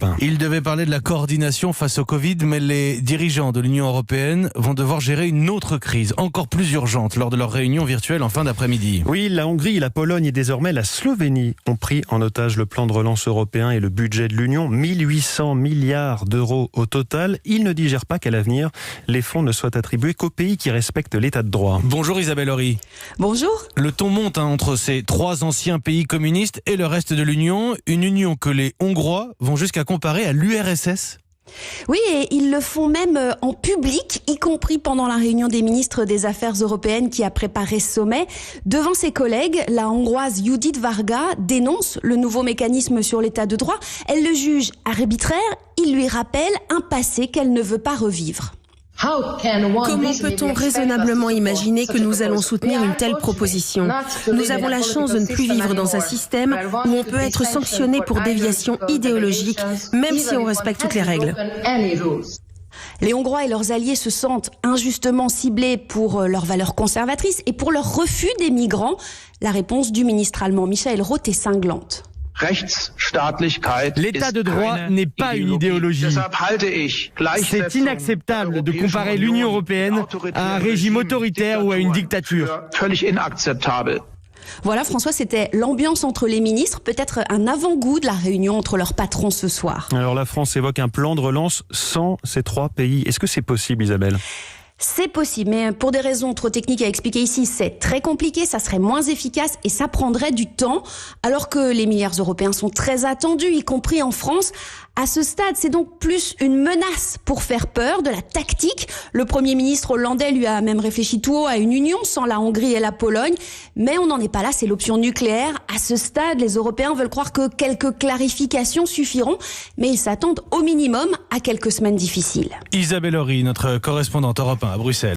1. Il devait parler de la coordination face au Covid, mais les dirigeants de l'Union européenne vont devoir gérer une autre crise, encore plus urgente, lors de leur réunion virtuelle en fin d'après-midi. Oui, la Hongrie, la Pologne et désormais la Slovénie ont pris en otage le plan de relance européen et le budget de l'Union. 1800 milliards d'euros au total. Ils ne digèrent pas qu'à l'avenir, les fonds ne soient attribués qu'aux pays qui respectent l'état de droit. Bonjour Isabelle Horry. Bonjour. Le ton monte entre ces trois anciens pays communistes et le reste de l'Union, une union que les Hongrois vont jusqu'à comparer à l'URSS. Oui, et ils le font même en public, y compris pendant la réunion des ministres des Affaires européennes qui a préparé ce sommet. Devant ses collègues, la Hongroise Judit Varga dénonce le nouveau mécanisme sur l'état de droit. Elle le juge arbitraire, il lui rappelle un passé qu'elle ne veut pas revivre. Comment peut-on raisonnablement imaginer que nous allons soutenir une telle proposition ? Nous avons la chance de ne plus vivre dans un système où on peut être sanctionné pour déviation idéologique, même si on respecte toutes les règles. Les Hongrois et leurs alliés se sentent injustement ciblés pour leurs valeurs conservatrices et pour leur refus des migrants. La réponse du ministre allemand Michael Roth est cinglante. L'état de droit n'est pas une idéologie. C'est inacceptable de comparer l'Union européenne à un régime autoritaire ou à une dictature. Voilà François, c'était l'ambiance entre les ministres, peut-être un avant-goût de la réunion entre leurs patrons ce soir. Alors la France évoque un plan de relance sans ces trois pays. Est-ce que c'est possible, Isabelle ? C'est possible, mais pour des raisons trop techniques à expliquer ici, c'est très compliqué, ça serait moins efficace et ça prendrait du temps, alors que les milliards européens sont très attendus, y compris en France. À ce stade, c'est donc plus une menace pour faire peur, de la tactique. Le Premier ministre hollandais lui a même réfléchi tout haut à une union sans la Hongrie et la Pologne. Mais on n'en est pas là, c'est l'option nucléaire. À ce stade, les Européens veulent croire que quelques clarifications suffiront, mais ils s'attendent au minimum à quelques semaines difficiles. Isabelle Horry, notre correspondante Europe 1 à Bruxelles.